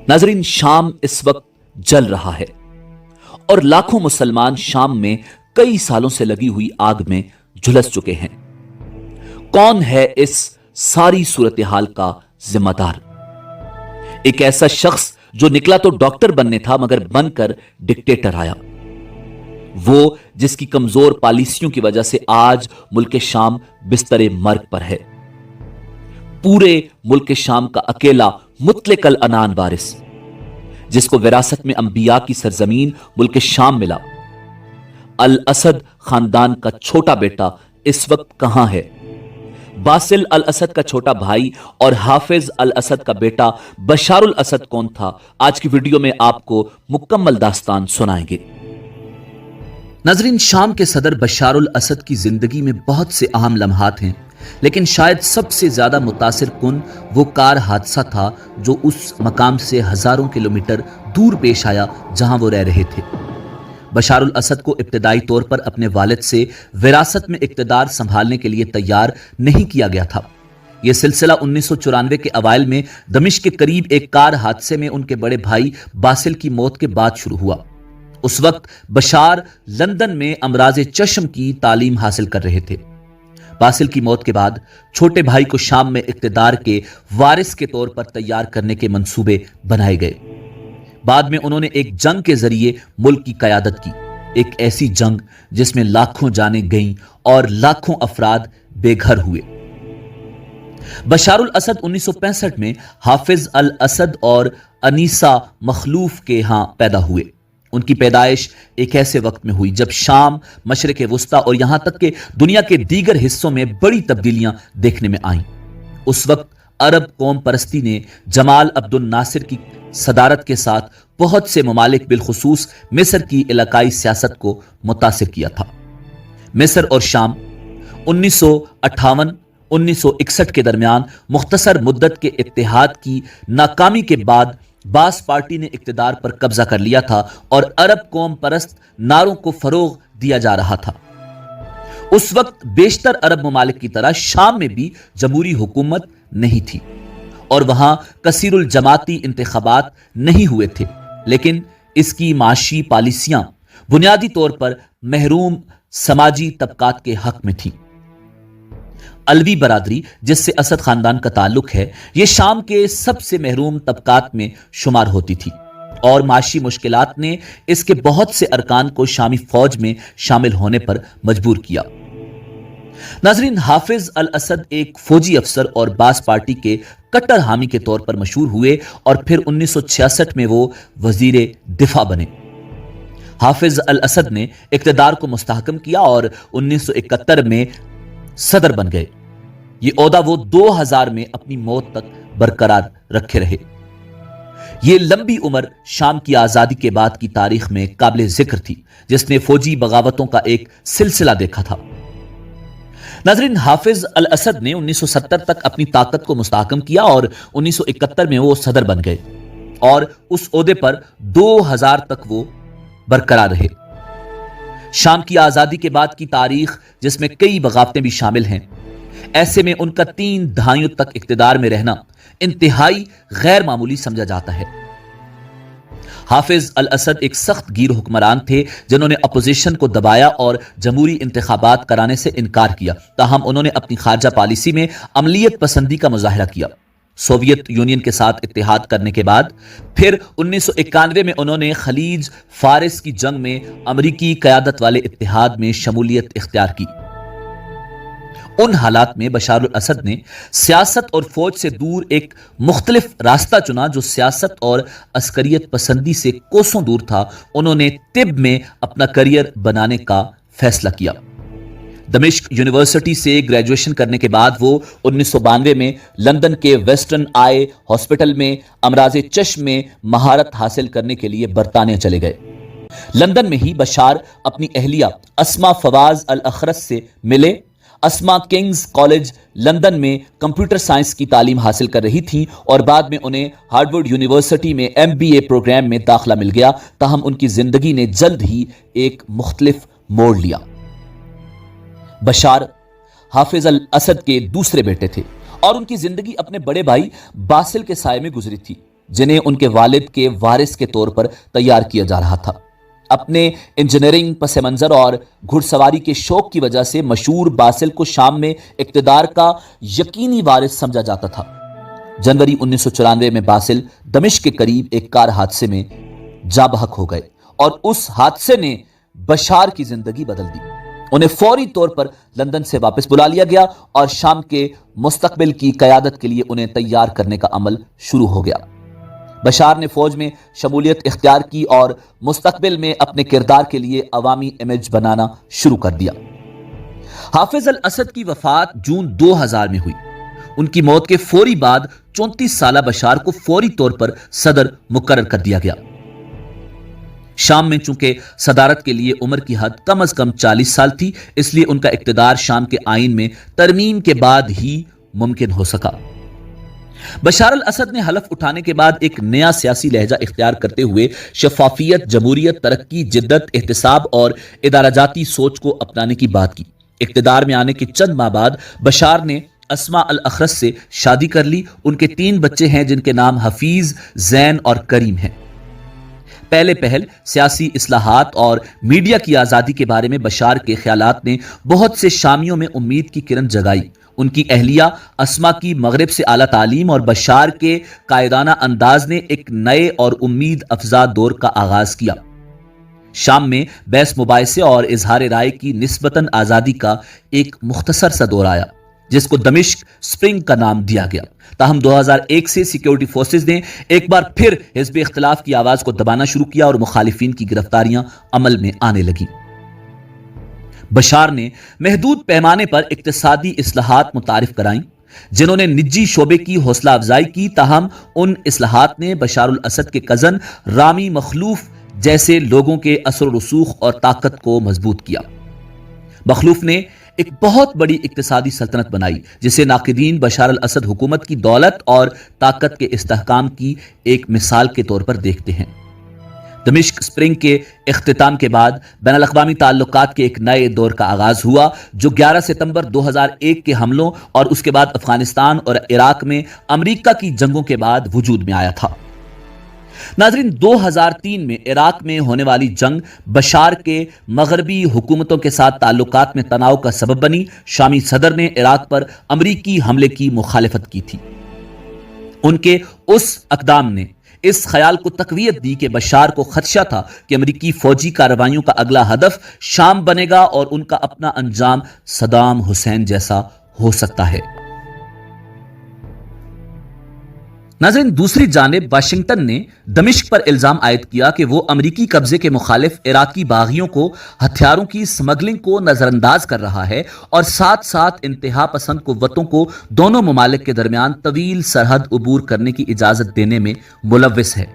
नाजरीन, शाम इस वक्त जल रहा है और लाखों मुसलमान शाम में कई सालों से लगी हुई आग में झुलस चुके हैं। कौन है इस सारी सूरत हाल का जिम्मेदार? एक ऐसा शख्स जो निकला तो डॉक्टर बनने था मगर बनकर डिक्टेटर आया। वो जिसकी कमजोर पॉलिसियों की वजह से आज मुल्क शाम बिस्तरे मर्ग पर है। पूरे मुल्क शाम का अकेला मुतलकल अनान वारिस, जिसको विरासत में अंबिया की सरजमीन मुल्क शाम मिला। अल असद खानदान का छोटा बेटा इस वक्त कहां है? बासिल अल असद का छोटा भाई और हाफिज अल असद का बेटा बशारुल असद कौन था? आज की वीडियो में आपको मुकम्मल दास्तान सुनाएंगे। नाजरीन, शाम के सदर बशारुल असद की जिंदगी में बहुत से अहम लम्हात हैं, लेकिन शायद सबसे ज्यादा मुतासिर कुन वो कार हादसा था जो उस मकाम से हजारों किलोमीटर दूर पेश आया जहां वो रह रहे थे। बशारुल असद को इब्तदाई तौर पर अपने वालिद से विरासत में इक्तदार संभालने के लिए तैयार नहीं किया गया था। यह सिलसिला 1994 के अवाइल में दमिश्क के करीब एक कार हादसे में उनके बड़े भाई बासिल की मौत के बाद शुरू हुआ। उस वक्त बशार लंदन में अमराज चश्म की तालीम हासिल कर रहे थे। बासिल की मौत के बाद छोटे भाई को शाम में इक्तदार के वारिस के तौर पर तैयार करने के मंसूबे बनाए गए। बाद में उन्होंने एक जंग के जरिए मुल्क की कयादत की, एक ऐसी जंग जिसमें लाखों जानें गईं और लाखों अफराद बेघर हुए। बशारुल असद 1965 में हाफिज अल असद और अनीसा मखलूफ के यहां पैदा हुए। उनकी पैदाइश एक ऐसे वक्त में हुई जब शाम, मशरिक वुस्ता और यहां तक के दुनिया के दीगर हिस्सों में बड़ी तब्दीलियां देखने में आईं। उस वक्त अरब कौम परस्ती ने जमाल अब्दुल नासिर की सदारत के साथ बहुत से ममालिक बिलखुसूस मिस्र की इलाकाई सियासत को मुतासिर किया था। मिस्र और शाम 1958-1961 के दरमियान मुख्तसर मुद्दत के इत्तेहाद की नाकामी के बाद बास पार्टी ने इक्तदार पर कब्जा कर लिया था और अरब कौम परस्त नारों को फरोग दिया जा रहा था। उस वक्त बेशतर अरब ममालिक की तरह शाम में भी जमहूरी हुकूमत नहीं थी और वहां कसीरुल जमाती इंतखाबात नहीं हुए थे, लेकिन इसकी माशी पॉलिसियां बुनियादी तौर पर महरूम समाजी तबकात के हक में थी। अलवी बरादरी, जिससे असद खानदान का ताल्लुक है, यह शाम के सबसे महरूम तबकात में शुमार होती थी और माशी मुश्किलात ने इसके बहुत से अरकान को शामी फौज में शामिल होने पर मजबूर किया। नाजरीन, हाफिज अल असद एक फौजी अफसर और बास पार्टी के कट्टर हामी के तौर पर मशहूर हुए और फिर 1966 में वो वजीर दिफा बने। हाफिज अल असद ने इक्तदार को मुस्तहकम किया और 1971 में सदर बन गए। ये ओहदा वो 2000 में अपनी मौत तक बरकरार रखे रहे। ये लंबी उम्र शाम की आजादी के बाद की तारीख में काबिल जिक्र थी, जिसने फौजी बगावतों का एक सिलसिला देखा था। नाजरीन, हाफिज अल असद ने 1970 तक अपनी ताकत को मुस्तहकम किया और 1971 में वो सदर बन गए और उस ओहदे पर 2000 तक वो बरकरार रहे। शाम की आजादी के बाद की तारीख, जिसमें कई बगावतें भी शामिल हैं, ऐसे में उनका 3 दहाइयों तक इक्तदार में रहना इंतहाई गैर मामूली समझा जाता है। हाफिज अल असद एक सख्त गीर हुक्मरान थे जिन्होंने अपोजिशन को दबाया और जमहूरी इंतखाबात कराने से इनकार किया। ताहम उन्होंने अपनी खारजा पॉलिसी में अमलियत पसंदी का मुजाहरा किया। सोवियत यूनियन के साथ इत्तेहाद करने के बाद फिर 1991 में उन्होंने खलीज फारिस की जंग में अमरीकी क़यादत वाले इत्तेहाद में शमूलियत इख्तियार की। उन हालात में बशारुल असद ने सियासत और फौज से दूर एक मुख्तलिफ रास्ता चुना जो सियासत और अस्करियत पसंदी से कोसों दूर था। उन्होंने तिब में अपना करियर बनाने का फैसला किया। दमिश्क यूनिवर्सिटी से ग्रेजुएशन करने के बाद वो 1992 में लंदन के वेस्टर्न आई हॉस्पिटल में अमराज चश्म में महारत हासिल करने के लिए बरतानिया चले गए। लंदन में ही बशार अपनी अहलिया अस्मा फवाज अल अखरस से मिले। अस्मा किंग्स कॉलेज लंदन में कंप्यूटर साइंस की तालीम हासिल कर रही थी और बाद में उन्हें हार्वर्ड यूनिवर्सिटी में MBA प्रोग्राम में दाखिला मिल गया। ताहम उनकी जिंदगी ने जल्द ही एक मुख्तलिफ मोड़ लिया। बशार हाफिज अल असद के दूसरे बेटे थे और उनकी जिंदगी अपने बड़े भाई बासिल के साये में गुजरी थी। जिन्हें उनके वालिद के वारिस के तौर पर तैयार किया जा रहा था। अपने इंजीनियरिंग पस मंजर और घुड़सवारी के शौक की वजह से मशहूर बासिल को शाम में इक्तदार का यकीनी वारिस समझा जाता था। जनवरी 1994 में बासिल दमिश्क के करीब एक कार हादसे में जा बहक हो गए और उस हादसे ने बशार की जिंदगी बदल दी। उन्हें फौरी तौर पर लंदन से वापस बुला लिया गया और शाम के मुस्तकबिल की क़यादत के लिए उन्हें तैयार करने का अमल शुरू हो गया। बशार ने फौज में शमूलियत इख्तियार की और मुस्तकबिल में अपने किरदार के लिए अवामी इमेज बनाना शुरू कर दिया। हाफिज अल असद की वफात जून 2000 में हुई। उनकी मौत के फौरी बाद 34 साला बशार को फौरी तौर पर सदर मुकर्रर कर दिया गया। शाम में चूंकि सदारत के लिए उम्र की हद कम अज कम 40 साल थी, इसलिए उनका इक्तदार शाम के आइन में तरमीम के बाद ही मुमकिन हो सका। बशार अल असद ने हलफ उठाने के बाद एक नया सियासी लहजा इख्तियार करते हुए शफाफियत, जमहूरियत, तरक्की, जिद्दत, एहतिसाब और इदाराजाती सोच को अपनाने की बात की। इक्तदार में आने के चंद माह बाद बशार ने अस्मा अल अखरस से शादी कर ली। उनके 3 बच्चे हैं जिनके नाम हफीज, जैन और करीम हैं। पहले पहल सियासी इस्लाहात और मीडिया की आज़ादी के बारे में बशार के ख्यालात ने बहुत से शामियों में उम्मीद की किरण जगाई। उनकी अहलिया अस्मा की मगरिब से आला तालीम और बशार के कायदाना अंदाज ने एक नए और उम्मीद अफजा दौर का आगाज किया। शाम में बहस मुबाहिसे और इजहार राय की निस्बतन आज़ादी का एक मुख्तसर सा दौर आया जिसको दमिश्क स्प्रिंग का नाम दिया गया। ताहम 2001 से सिक्योरिटी फोर्सेज ने एक बार फिर हिज़्ब इख्तिलाफ की आवाज को दबाना शुरू किया और मुखालिफिन की गिरफ्तारियां अमल में आने लगी। बशार ने महदूद पैमाने पर इक्तिसादी इस्लाहात मुतारिफ कराई जिन्होंने निजी शोबे की हौसला अफजाई की। ताहम उन इस्लाहात ने बशार अल असद के कजन रामी मखलूफ जैसे लोगों के असर रसूख और ताकत को मजबूत किया। मखलूफ ने एक बहुत बड़ी इक्तिसादी सल्तनत बनाई जिसे नाकिदीन बशार अल असद हुकूमत की दौलत और ताकत के इस्तेहकाम की एक मिसाल के तौर पर देखते हैं। दमिश्क स्प्रिंग के इख्तिताम के बाद बैनुल अक़वामी ताल्लुकात के एक नए दौर का आगाज हुआ जो 11 सितंबर 2001 के हमलों और उसके बाद अफगानिस्तान और इराक में अमरीका की जंगों के बाद वजूद में आया था। नाज़रीन, 2003 में इराक में होने वाली जंग बशार के मगरबी हुकूमतों के साथ ताल्लुकात में तनाव का सबब बनी। शामी सदर ने इराक पर अमरीकी हमले की मुखालिफत की थी। उनके उस अक़दाम ने इस ख्याल को तकवीयत दी कि बशार को खदशा था कि अमरीकी फौजी कार्रवाइयों का अगला हदफ शाम बनेगा और उनका अपना अंजाम सदाम हुसैन जैसा हो सकता है। नाज़रीन, दूसरी जानिब वाशिंगटन ने दमिश्क पर इल्जाम आयद किया कि वो अमरीकी कब्जे के मुखालिफ इराकी बागियों को हथियारों की स्मगलिंग को नजरअंदाज कर रहा है और साथ साथ इंतहा पसंद कुव्वतों को दोनों ममालिक के दरमियान तवील सरहद अबूर करने की इजाजत देने में मुलव्विस है।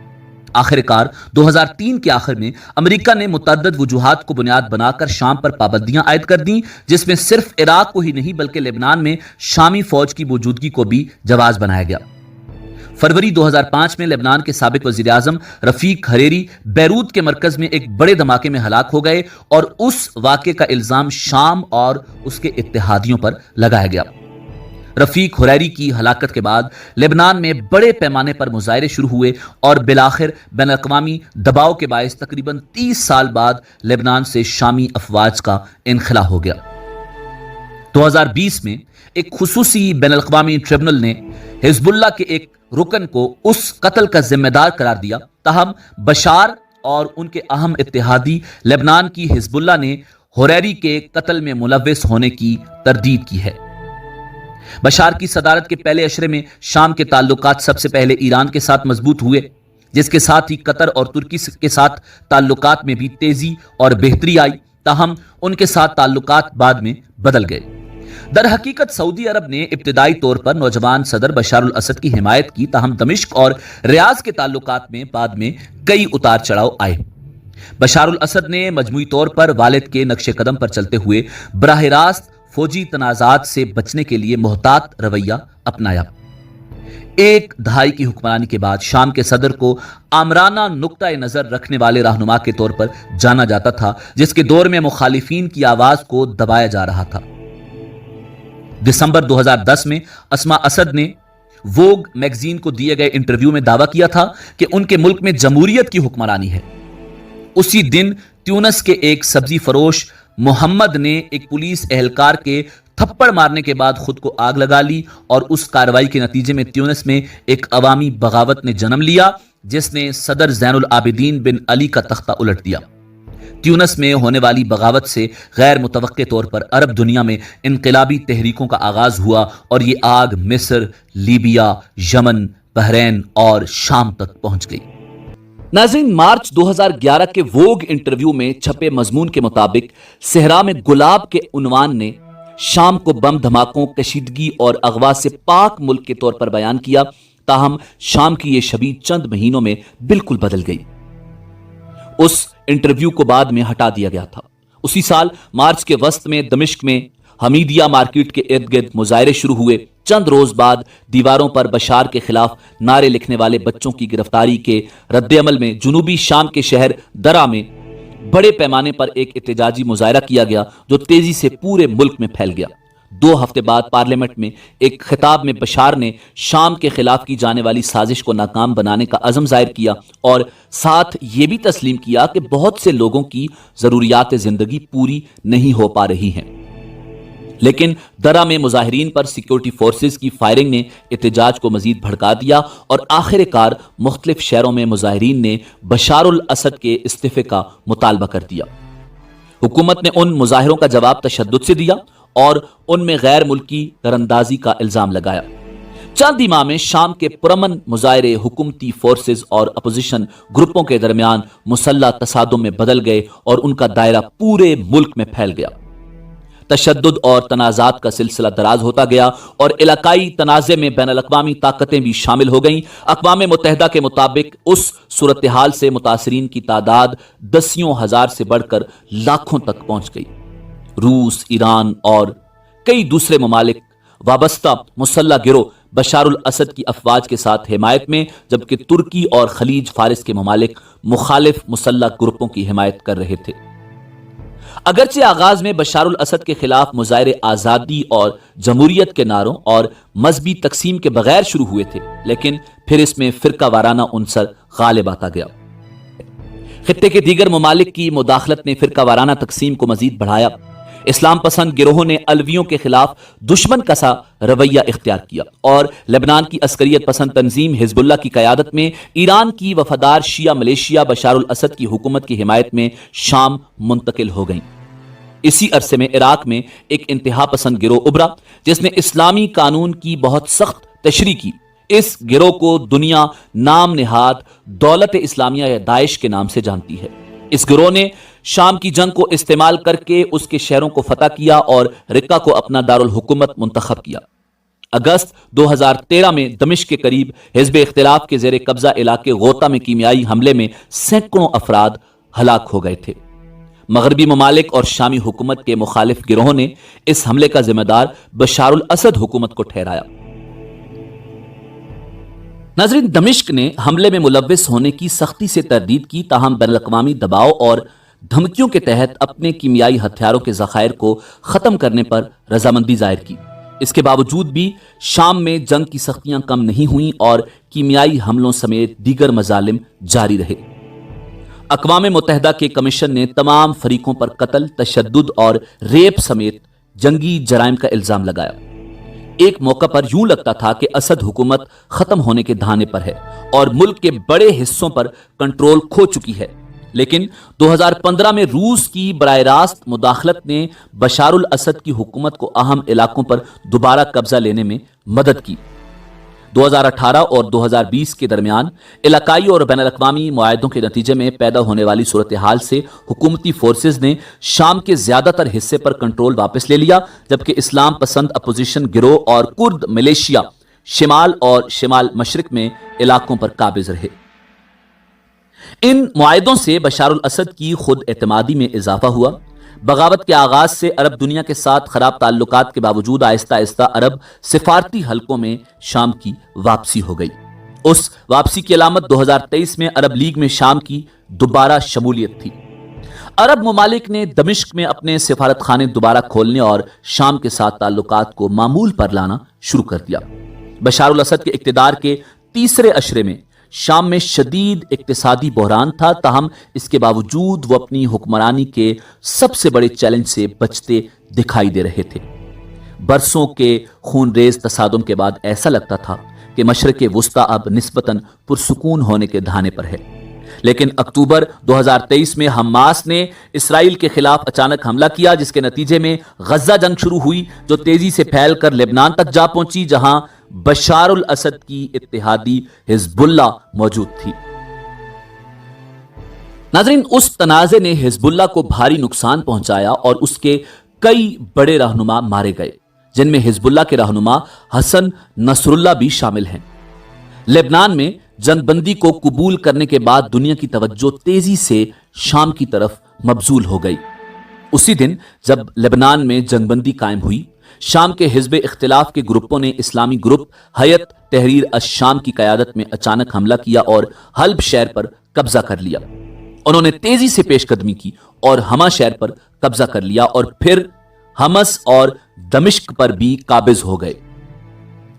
आखिरकार 2003 के आखिर में अमरीका ने मुतअद्दिद वजूहात को बुनियाद बनाकर शाम पर पाबंदियां आयद कर दी, जिसमें सिर्फ इराक को ही नहीं बल्कि लेबनान में शामी फौज की मौजूदगी को भी जवाज बनाया गया। फरवरी 2005 में लेबनान के साबिक वजीर आजम रफीक हरेरी बैरूत के मरकज में एक बड़े धमाके में हलाक हो गए और उस वाक़े का इल्जाम शाम और उसके इत्तेहादियों पर लगाया गया। रफीक हुरैरी की हलाकत के बाद लेबनान में बड़े पैमाने पर मुजाहरे शुरू हुए और बिलाखिर बैनुल अक़वामी दबाव के बायस तकरीबन 30 साल बाद लेबनान से शामी अफवाज का इनखला हो गया। 2020 में एक खुसूसी बैनुल अक़वामी ट्रिब्यूनल ने हिजबुल्लाह के एक रुकन को उस कत्ल का जिम्मेदार करार दिया। ताहम बशार और उनके अहम इत्तेहादी लेबनान की हिजबुल्लाह ने हुरैरी के कत्ल में मुलव्विस होने की तरदीद की है। बशार की सदारत के पहले अशरे में शाम के ताल्लुकात सबसे पहले ईरान के साथ मजबूत हुए, जिसके साथ ही कतर और तुर्की के साथ ताल्लुकात में भी तेजी और बेहतरी आई। ताहम उनके साथ ताल्लुकात बाद में बदल गए। दर हकीकत सऊदी अरब ने इब्तिदाई तौर पर नौजवान सदर बशार अल असद की हिमायत की। ताहम दमिश्क और रियाज के ताल्लुकात में बाद में कई उतार चढ़ाव आए। बशार अल असद ने मजमूई तौर पर वालिद के नक्शे कदम पर चलते हुए बराह रास्त फौजी तनाज़ात से बचने के लिए मोहतात रवैया अपनाया। एक दहाई की हुक्मरानी के बाद शाम के सदर को आमराना नुक्ता नजर रखने वाले रहनुमा के तौर पर जाना जाता था, जिसके दौर में मुखालिफिन की आवाज को दबाया जा रहा था। दिसंबर 2010 में अस्मा असद ने ووگ میگزین کو دیے گئے انٹرویو میں دعویٰ کیا تھا کہ ان کے ملک میں جمہوریت کی حکمرانی ہے۔ اسی دن تیونس کے ایک سبزی فروش محمد نے ایک پولیس اہلکار کے تھپڑ مارنے کے بعد خود کو آگ لگا لی، اور اس کارروائی کے نتیجے میں تیونس میں ایک عوامی بغاوت نے جنم لیا جس نے صدر زین العابدین بن علی کا تختہ الٹ دیا۔ تیونس میں ہونے والی بغاوت سے غیر متوقع طور پر عرب دنیا میں انقلابی تحریکوں کا آغاز ہوا، اور یہ آگ مصر، لیبیا، یمن، بحرین اور شام تک پہنچ گئی۔ ناظرین، مارچ 2011 کے ووگ انٹرویو میں چھپے مضمون کے مطابق صحرا میں گلاب کے عنوان نے شام کو بم دھماکوں، کشیدگی اور اغوا سے پاک ملک کے طور پر بیان کیا، تاہم شام کی یہ شبیہ چند مہینوں میں بالکل بدل گئی۔ اس انٹرویو کو بعد میں ہٹا دیا گیا تھا۔ اسی سال مارچ کے وسط میں دمشق میں حمیدیہ مارکیٹ کے ارد گرد مظاہرے شروع ہوئے۔ چند روز بعد دیواروں پر بشار کے خلاف نعرے لکھنے والے بچوں کی گرفتاری کے رد عمل میں جنوبی شام کے شہر درہ میں بڑے پیمانے پر ایک احتجاجی مظاہرہ کیا گیا جو تیزی سے پورے ملک میں پھیل گیا۔ 2 ہفتے بعد پارلیمنٹ میں ایک خطاب میں بشار نے شام کے خلاف کی جانے والی سازش کو ناکام بنانے کا عزم ظاہر کیا، اور ساتھ یہ بھی تسلیم کیا کہ بہت سے لوگوں کی ضروریات زندگی پوری نہیں ہو پا رہی ہیں۔ لیکن درہ میں مظاہرین پر سیکیورٹی فورسز کی فائرنگ نے احتجاج کو مزید بھڑکا دیا، اور آخر کار مختلف شہروں میں مظاہرین نے بشار الاسد کے استعفے کا مطالبہ کر دیا۔ حکومت نے ان مظاہروں کا جواب تشدد سے دیا اور ان میں غیر ملکی تراندازی کا الزام لگایا۔ چند ہی ماہ میں شام کے پرامن مظاہرے حکومتی فورسز اور اپوزیشن گروپوں کے درمیان مسلح تصادم میں بدل گئے، اور ان کا دائرہ پورے ملک میں پھیل گیا۔ تشدد اور تنازعات کا سلسلہ دراز ہوتا گیا، اور علاقائی تنازع میں بین الاقوامی طاقتیں بھی شامل ہو گئیں۔ اقوام متحدہ کے مطابق اس صورتحال سے متاثرین کی تعداد 10,000 سے بڑھ کر لاکھوں تک پہنچ گئی۔ روس، ایران اور کئی دوسرے ممالک وابستہ مسلح گروہ بشار الاسد کی افواج کے ساتھ حمایت میں، جبکہ ترکی اور خلیج فارس کے ممالک مخالف مسلح گروپوں کی حمایت کر رہے تھے۔ اگرچہ آغاز میں بشار الاسد کے خلاف مظاہرے آزادی اور جمہوریت کے نعروں اور مذہبی تقسیم کے بغیر شروع ہوئے تھے، لیکن پھر اس میں فرقہ وارانہ عنصر غالب آتا گیا۔ خطے کے دیگر ممالک کی مداخلت نے فرقہ وارانہ تقسیم کو مزید بڑھایا۔ اسلام پسند گروہوں نے علویوں کے خلاف دشمن کسا رویہ اختیار کیا، اور لبنان کی عسکریت پسند تنظیم حزب اللہ کی قیادت میں ایران کی وفادار شیعہ ملیشیا بشار الاسد کی حکومت کی حمایت میں شام منتقل ہو گئیں۔ اسی عرصے میں عراق میں ایک انتہا پسند گروہ ابھرا جس نے اسلامی قانون کی بہت سخت تشریح کی۔ اس گروہ کو دنیا نام نہاد دولت اسلامیہ یا داعش کے نام سے جانتی ہے۔ اس گروہ نے شام کی جنگ کو استعمال کر کے اس کے شہروں کو فتح کیا اور رقہ کو اپنا دارالحکومت منتخب کیا۔ اگست 2013 میں دمشق کے قریب حزب اختلاف کے زیر قبضہ علاقے غوطہ میں کیمیائی حملے میں سینکڑوں افراد ہلاک ہو گئے تھے۔ مغربی ممالک اور شامی حکومت کے مخالف گروہوں نے اس حملے کا ذمہ دار بشار الاسد حکومت کو ٹھہرایا۔ ناظرین، دمشق نے حملے میں ملوث ہونے کی سختی سے تردید کی، تاہم بین الاقوامی دباؤ اور دھمکیوں کے تحت اپنے کیمیائی ہتھیاروں کے ذخائر کو ختم کرنے پر رضامندی ظاہر کی۔ اس کے باوجود بھی شام میں جنگ کی سختیاں کم نہیں ہوئیں اور کیمیائی حملوں سمیت دیگر مظالم جاری رہے۔ اقوام متحدہ کے کمیشن نے تمام فریقوں پر قتل، تشدد اور ریپ سمیت جنگی جرائم کا الزام لگایا۔ ایک موقع پر یوں لگتا تھا کہ اسد حکومت ختم ہونے کے دہانے پر ہے اور ملک کے بڑے حصوں پر کنٹرول کھو چکی ہے، لیکن 2015 میں روس کی براہ راست مداخلت نے بشار الاسد کی حکومت کو اہم علاقوں پر دوبارہ قبضہ لینے میں مدد کی۔ 2018 اور 2020 کے درمیان علاقائی اور بین الاقوامی معاہدوں کے نتیجے میں پیدا ہونے والی صورتحال سے حکومتی فورسز نے شام کے زیادہ تر حصے پر کنٹرول واپس لے لیا، جبکہ اسلام پسند اپوزیشن گروہ اور کرد ملیشیا شمال اور شمال مشرق میں علاقوں پر قابض رہے۔ ان معاہدوں سے بشار الاسد کی خود اعتمادی میں اضافہ ہوا۔ بغاوت کے آغاز سے عرب دنیا کے ساتھ خراب تعلقات کے باوجود آہستہ آہستہ عرب سفارتی حلقوں میں شام کی واپسی ہو گئی۔ اس واپسی کی علامت 2023 میں عرب لیگ میں شام کی دوبارہ شمولیت تھی۔ عرب ممالک نے دمشق میں اپنے سفارت خانے دوبارہ کھولنے اور شام کے ساتھ تعلقات کو معمول پر لانا شروع کر دیا۔ बशार अल असद के इक़्तिदार के तीसरे अशरे में शाम में शदीद इक्तिसादी बहरान था, ताहम इसके बावजूद वो अपनी हुक्मरानी के सबसे बड़े चैलेंज से बचते दिखाई दे रहे थे। बरसों के खूनरेज तसादुम के बाद ऐसा लगता था कि मशरक़ वुस्ता अब निस्बतन पुरसुकून होने के धाने पर है, लेकिन अक्टूबर 2023 में हमास ने इसराइल के खिलाफ अचानक हमला किया, जिसके नतीजे में गजा जंग शुरू हुई, जो तेजी से फैलकर लेबनान तक जा पहुंची, जहां बशार अल असद की इत्तेहादी हिजबुल्लाह मौजूद थी। नाज़रीन, उस तनाज़े ने हिजबुल्लाह को भारी नुकसान पहुंचाया और उसके कई बड़े रहनुमा मारे गए, जिनमें हिजबुल्लाह के रहनुमा हसन नसरुल्लाह भी शामिल हैं। लेबनान में जंगबंदी को कबूल करने के बाद दुनिया की तवज्जो तेजी से शाम की तरफ मबजूल हो गई। उसी दिन जब लेबनान में जंगबंदी कायम हुई, शाम के हिज़्ब इख्तिलाफ के ग्रुपों ने इस्लामी ग्रुप हयत तहरीर अश-शाम की क़यादत में अचानक हमला किया और हल्ब शहर पर कब्जा कर लिया। उन्होंने तेजी से पेशकदमी की और हमा शहर पर कब्जा कर लिया और फिर हमस और दमिश्क पर भी काबिज हो गए।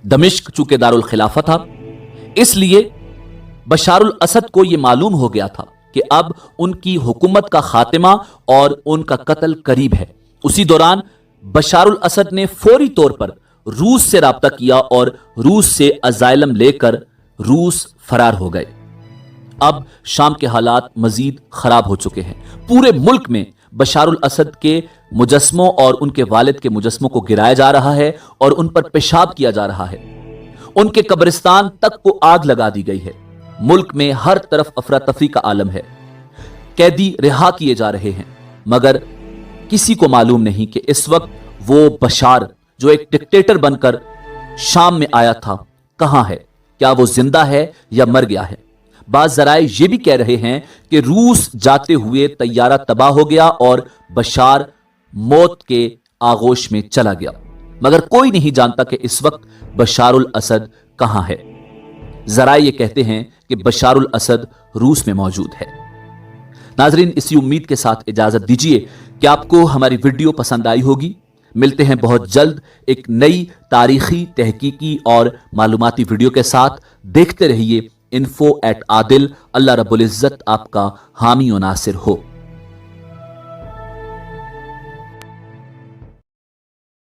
दमिश्क चूंकि दारुल खिलाफा था, इसलिए बशार अल असद को यह मालूम हो गया था कि अब उनकी हुकूमत का खात्मा और उनका कत्ल करीब है। उसी दौरान बशार अल असद ने फौरी तौर पर रूस से राब्ता किया और रूस से अजाइलम लेकर रूस फरार हो गए। अब शाम के हालात मजीद खराब हो चुके हैं। पूरे मुल्क में बशार अल असद के मुजस्मों और उनके वालिद के मुजस्मों को गिराया जा रहा है और उन पर पेशाब किया जा रहा है। उनके कब्रिस्तान तक को आग लगा दी गई है। मुल्क में हर तरफ अफरा तफरी का आलम है। कैदी रिहा किए जा रहे हैं, मगर किसी को मालूम नहीं कि इस वक्त वो बशार जो एक डिक्टेटर बनकर शाम में आया था कहां है। क्या वो जिंदा है या मर गया है? बाज़ ज़राए ये भी कह रहे हैं कि रूस जाते हुए तैयारा तबाह हो गया और बशार मौत के आगोश में चला गया, मगर कोई नहीं जानता कि इस वक्त बशार अल असद कहां है। ज़राए ये कहते हैं कि बशार अल असद रूस में मौजूद है। नाजरीन, इसी उम्मीद के साथ इजाजत दीजिए कि आपको हमारी वीडियो पसंद आई होगी। मिलते हैं बहुत जल्द एक नई तारीखी, तहकीकी और मालूमाती वीडियो के साथ। देखते रहिए info@adil। अल्लाह रब्बुल इज़्ज़त आपका हामी और नासिर हो।